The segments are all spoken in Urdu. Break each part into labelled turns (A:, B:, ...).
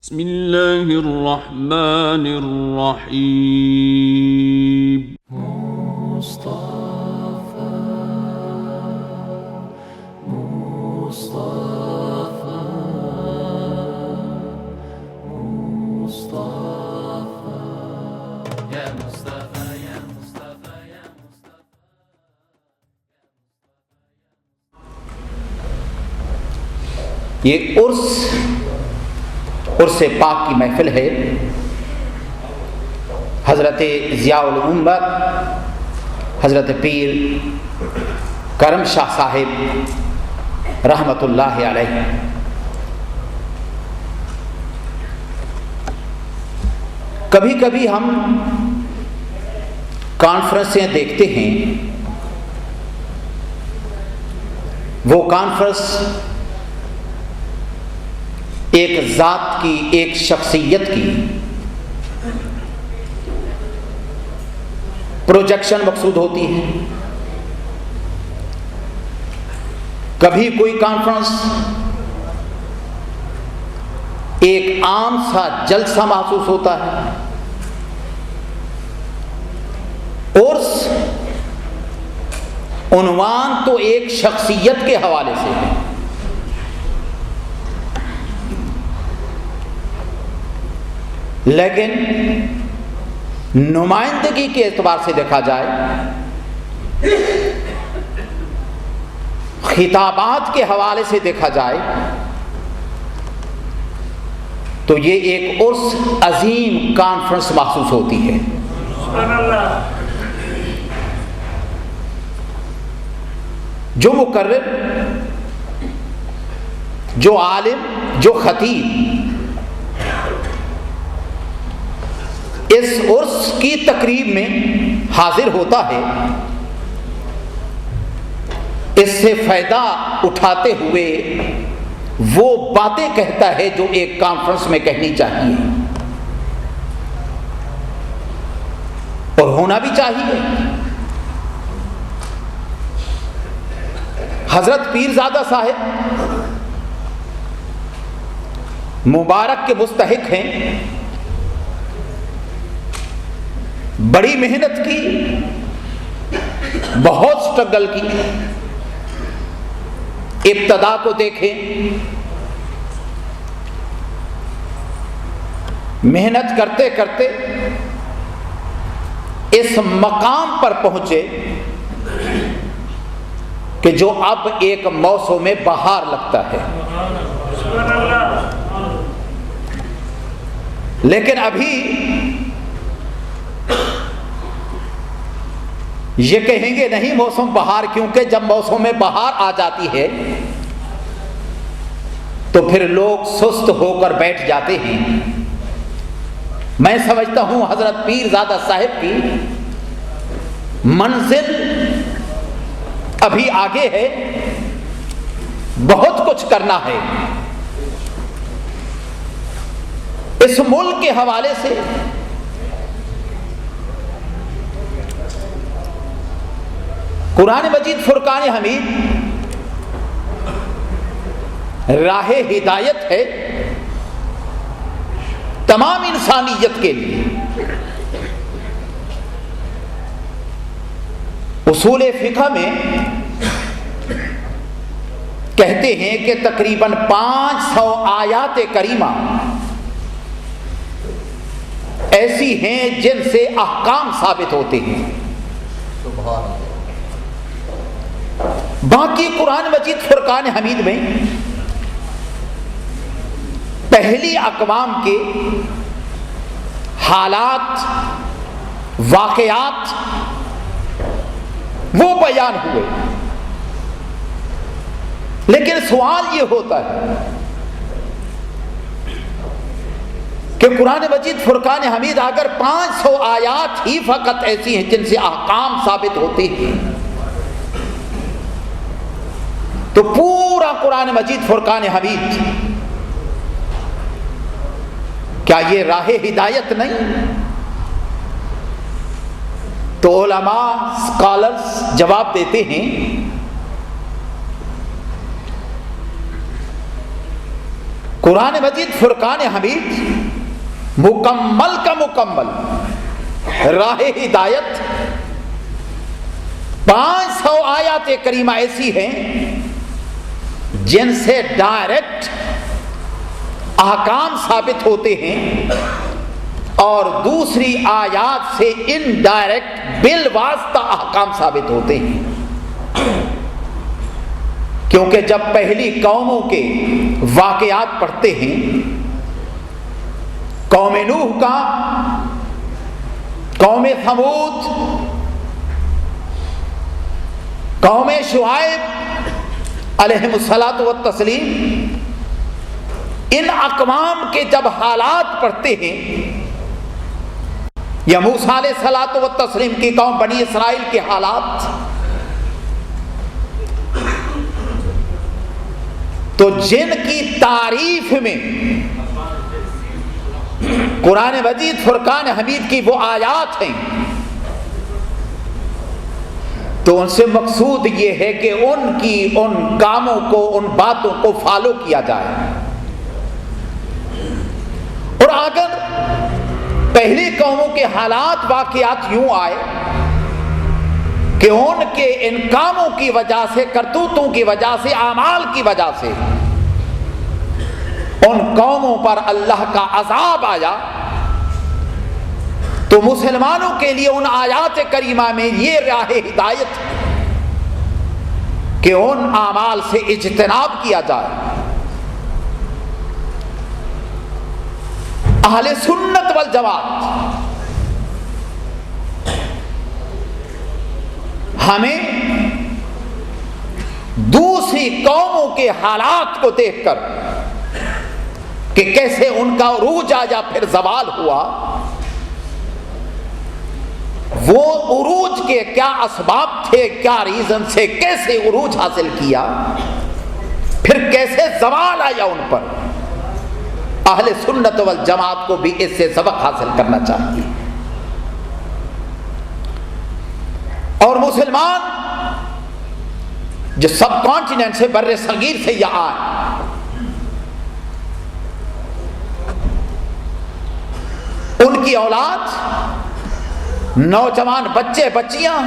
A: بسم اللہ الرحمن الرحیم
B: یہ عرس پاک کی محفل ہے۔ حضرت ضیاء الامت حضرت پیر کرم شاہ صاحب رحمۃ اللہ علیہ کبھی کبھی ہم کانفرنسیں دیکھتے ہیں، وہ کانفرنس ایک ذات کی، ایک شخصیت کی پروجیکشن مقصود ہوتی ہے۔ کبھی کوئی کانفرنس ایک عام سا جلسہ محسوس ہوتا ہے، اور عنوان تو ایک شخصیت کے حوالے سے ہے، لیکن نمائندگی کے اعتبار سے دیکھا جائے، خطابات کے حوالے سے دیکھا جائے، تو یہ ایک عرس عظیم کانفرنس محسوس ہوتی ہے۔ جو مقرر، جو عالم، جو خطیب اس عرس کی تقریب میں حاضر ہوتا ہے، اس سے فائدہ اٹھاتے ہوئے وہ باتیں کہتا ہے جو ایک کانفرنس میں کہنی چاہیے اور ہونا بھی چاہیے۔ حضرت پیرزادہ صاحب مبارک کے مستحق ہیں، بڑی محنت کی، بہت سٹرگل کی۔ ابتدا کو دیکھیں، محنت کرتے کرتے اس مقام پر پہنچے کہ جو اب ایک موسم بہار لگتا ہے، لیکن ابھی یہ کہیں گے نہیں موسم بہار، کیونکہ جب موسم بہار آ جاتی ہے تو پھر لوگ سست ہو کر بیٹھ جاتے ہیں۔ میں سمجھتا ہوں حضرت پیرزادہ صاحب کی منزل ابھی آگے ہے، بہت کچھ کرنا ہے۔ اس ملک کے حوالے سے قرآن مجید فرقان حمید راہ ہدایت ہے تمام انسانیت کے لیے۔ اصول فقہ میں کہتے ہیں کہ تقریباً 500 آیات کریمہ ایسی ہیں جن سے احکام ثابت ہوتے ہیں۔ باقی قرآن مجید فرقان حمید میں پہلی اقوام کے حالات، واقعات وہ بیان ہوئے، لیکن سوال یہ ہوتا ہے کہ قرآن مجید فرقان حمید اگر 500 آیات ہی فقط ایسی ہیں جن سے احکام ثابت ہوتے ہیں، تو پورا قرآن مجید فرقان حمید کیا یہ راہ ہدایت نہیں؟ تو علماء، اسکالرز جواب دیتے ہیں قرآن مجید فرقان حمید مکمل کا مکمل راہ ہدایت 500 آیات کریمہ ایسی ہیں جن سے ڈائریکٹ احکام ثابت ہوتے ہیں اور دوسری آیات سے انڈائریکٹ بالواسطہ احکام ثابت ہوتے ہیں. کیونکہ جب پہلی قوموں کے واقعات پڑھتے ہیں، قوم نوح کا، قوم ثمود، قوم شعیب علیہم الصلاۃ والتسلیم، ان اقوام کے جب حالات پڑھتے ہیں، یا موسیٰ علیہ الصلاۃ والتسلیم کی قوم بنی اسرائیل کے حالات، تو جن کی تعریف میں قرآن مجید فرقان حمید کی وہ آیات ہیں، تو ان سے مقصود یہ ہے کہ ان کی ان کاموں کو، ان باتوں کو فالو کیا جائے. اور اگر پہلی قوموں کے حالات واقعات یوں آئے کہ ان کے ان کاموں کی وجہ سے، کرتوتوں کی وجہ سے، اعمال کی وجہ سے ان قوموں پر اللہ کا عذاب آیا، تو مسلمانوں کے لیے ان آیات کریمہ میں یہ راہ ہدایت کہ ان اعمال سے اجتناب کیا جائے. اہل سنت والجماعت ہمیں دوسری قوموں کے حالات کو دیکھ کر کہ کیسے ان کا عروج آیا پھر زوال ہوا، وہ عروج کے کیا اسباب تھے، کیا ریزن سے کیسے عروج حاصل کیا، پھر کیسے زوال آیا ان پر، اہل سنت والجماعت کو بھی اس سے سبق حاصل کرنا چاہیے. اور مسلمان جو سب کانٹیننٹ سے، بر صغیر سے یہاں آئے، ان کی اولاد، نوجوان بچے بچیاں،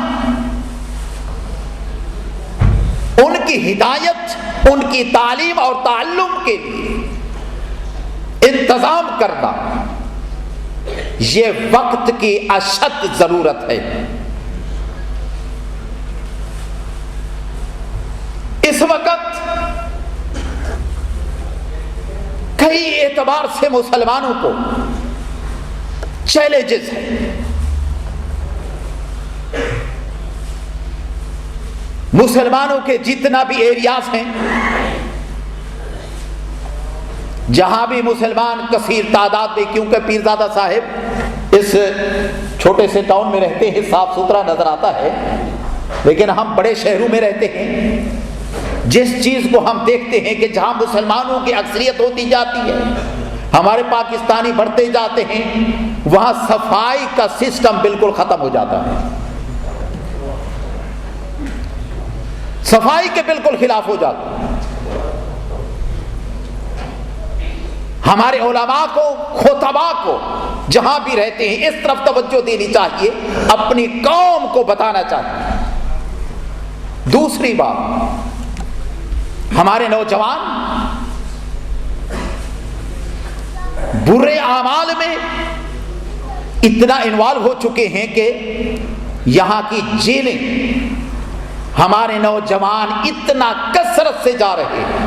B: ان کی ہدایت، ان کی تعلیم اور تعلم کے لیے انتظام کرنا یہ وقت کی اشد ضرورت ہے. اس وقت کئی اعتبار سے مسلمانوں کو چیلنجز ہیں. مسلمانوں کے جتنا بھی ایریاز ہیں جہاں بھی مسلمان کثیر تعداد میں، کیونکہ پیرزادہ صاحب اس چھوٹے سے ٹاؤن میں رہتے ہیں، صاف ستھرا نظر آتا ہے، لیکن ہم بڑے شہروں میں رہتے ہیں. جس چیز کو ہم دیکھتے ہیں کہ جہاں مسلمانوں کی اکثریت ہوتی جاتی ہے، ہمارے پاکستانی بڑھتے جاتے ہیں، وہاں صفائی کا سسٹم بالکل ختم ہو جاتا ہے، صفائی کے بالکل خلاف ہو جاتا ہے. ہمارے علماء کو، خطباء کو جہاں بھی رہتے ہیں اس طرف توجہ دینی چاہیے، اپنی قوم کو بتانا چاہیے. دوسری بات، ہمارے نوجوان برے اعمال میں اتنا انوالو ہو چکے ہیں کہ یہاں کی جیلیں ہمارے نوجوان اتنا کثرت سے جا رہے ہیں.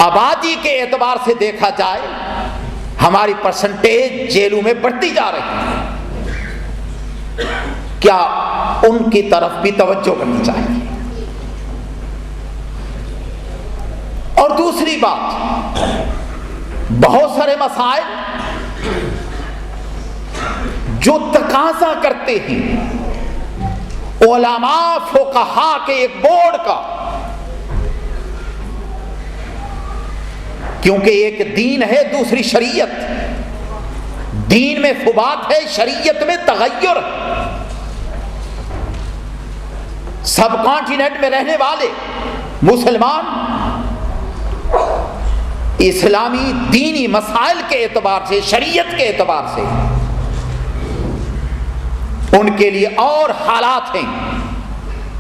B: آبادی کے اعتبار سے دیکھا جائے ہماری پرسنٹیج جیلوں میں بڑھتی جا رہی ہے. کیا ان کی طرف بھی توجہ کرنی چاہیے. اور دوسری بات، بہت سارے مسائل جو تقاضا کرتے ہیں علماء فقہا کے ایک بورڈ کا، کیونکہ ایک دین ہے، دوسری شریعت. دین میں ثبات ہے، شریعت میں تغیر. سب کانٹیننٹ میں رہنے والے مسلمان اسلامی دینی مسائل کے اعتبار سے، شریعت کے اعتبار سے ان کے لیے اور حالات ہیں۔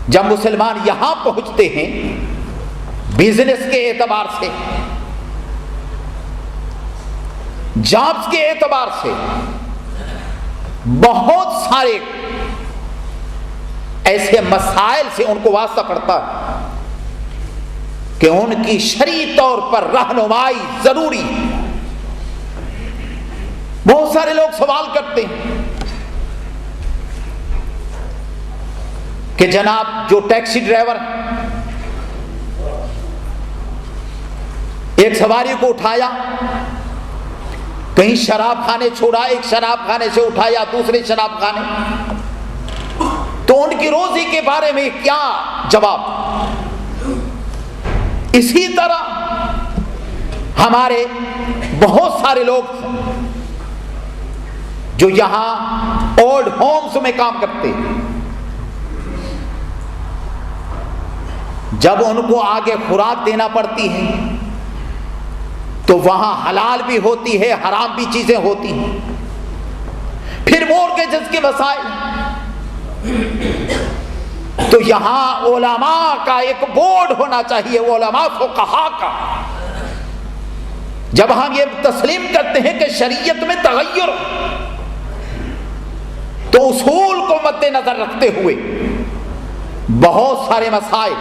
B: جب مسلمان یہاں پہنچتے ہیں بزنس کے اعتبار سے، جابس کے اعتبار سے، بہت سارے ایسے مسائل سے ان کو واسطہ پڑتا ہے کہ ان کی شرعی طور پر رہنمائی ضروری ہے۔ بہت سارے لوگ سوال کرتے ہیں کہ جناب جو ٹیکسی ڈرائیور ایک سواری کو اٹھایا، کہیں شراب خانے چھوڑا، ایک شراب خانے سے اٹھایا دوسرے شراب خانے، تو ان کی روزی کے بارے میں کیا جواب؟ اسی طرح ہمارے بہت سارے لوگ جو یہاں اولڈ ہومز میں کام کرتے ہیں، جب ان کو آگے خوراک دینا پڑتی ہے تو وہاں حلال بھی ہوتی ہے، حرام بھی چیزیں ہوتی ہیں۔ پھر مورگیجز کے مسائل، تو یہاں علماء کا ایک بورڈ ہونا چاہیے، علماء فقہاء کا۔ جب ہم یہ تسلیم کرتے ہیں کہ شریعت میں تغیر، تو اصول کو مد نظر رکھتے ہوئے بہت سارے مسائل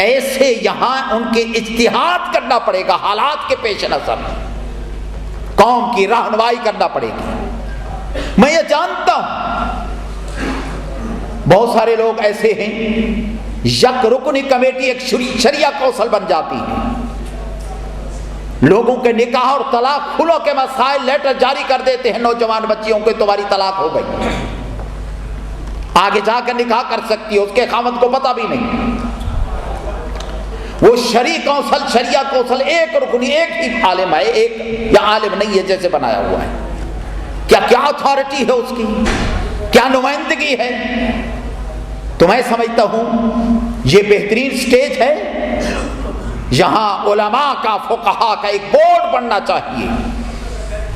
B: ایسے یہاں ان کے اجتہاد کرنا پڑے گا، حالات کے پیش نظر قوم کی رہنمائی کرنا پڑے گی۔ میں یہ جانتا ہوں بہت سارے لوگ ایسے ہیں، یک رکنی کمیٹی ایک شریعہ کونسل بن جاتی ہے، لوگوں کے نکاح اور طلاق کھلوں کے مسائل لیٹر جاری کر دیتے ہیں نوجوان بچیوں کو، تمہاری طلاق ہو گئی، آگے جا کر نکاح کر سکتی ہے، اس کے خاوند کو پتہ بھی نہیں۔ وہ شریع کونسل، شریعہ کونسل ایک رکنی، ایک ہی عالم ہے، ایک یا عالم نہیں ہے جیسے بنایا ہوا ہے، کیا اتھارٹی ہے اس کی، کیا نمائندگی ہے؟ تو میں سمجھتا ہوں یہ بہترین سٹیج ہے، یہاں علماء کا، فقہاء کا ایک بورڈ بننا چاہیے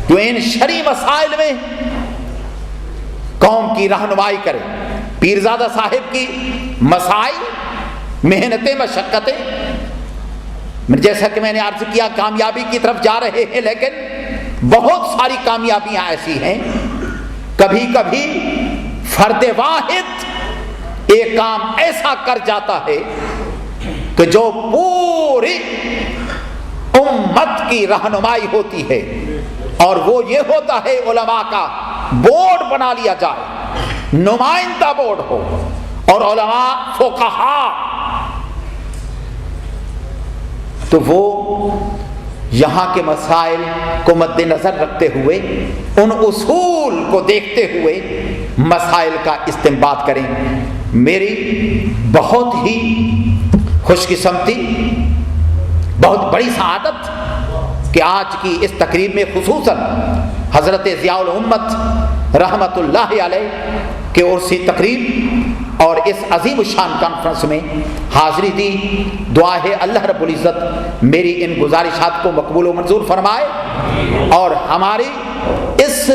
B: جو ان شرعی مسائل میں قوم کی رہنمائی کرے۔ پیرزادہ صاحب کی مسائل، محنتیں، مشقتیں، جیسا کہ میں نے عرض کیا کامیابی کی طرف جا رہے ہیں، لیکن بہت ساری کامیابیاں ایسی ہیں، کبھی کبھی فرد واحد ایک کام ایسا کر جاتا ہے کہ جو پوری امت کی رہنمائی ہوتی ہے، اور وہ یہ ہوتا ہے علماء کا بورڈ بنا لیا جائے، نمائندہ بورڈ ہو، اور علماء فقہاء، تو وہ یہاں کے مسائل کو مد نظر رکھتے ہوئے، ان اصول کو دیکھتے ہوئے مسائل کا استنباط کریں۔ میری بہت ہی خوش قسمتی، بہت بڑی سعادت کہ آج کی اس تقریب میں خصوصاً حضرت ضیاء الامت رحمت اللہ علیہ کے عرسی تقریب اور اس عظیم الشان کانفرنس میں حاضری دی۔ دعا ہے اللہ رب العزت میری ان گزارشات کو مقبول و منظور فرمائے، اور ہماری اس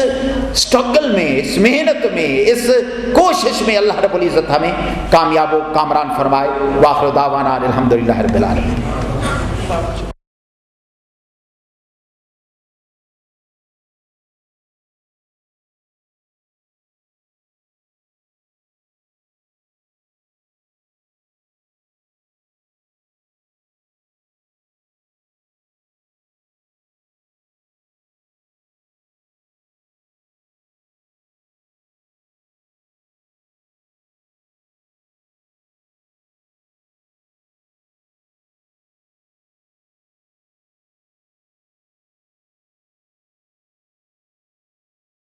B: سٹرگل میں، اس محنت میں، اس کوشش میں اللہ رب العزت ہمیں کامیاب و کامران فرمائے۔ وآخر دعوانا الحمدللہ رب العالمین۔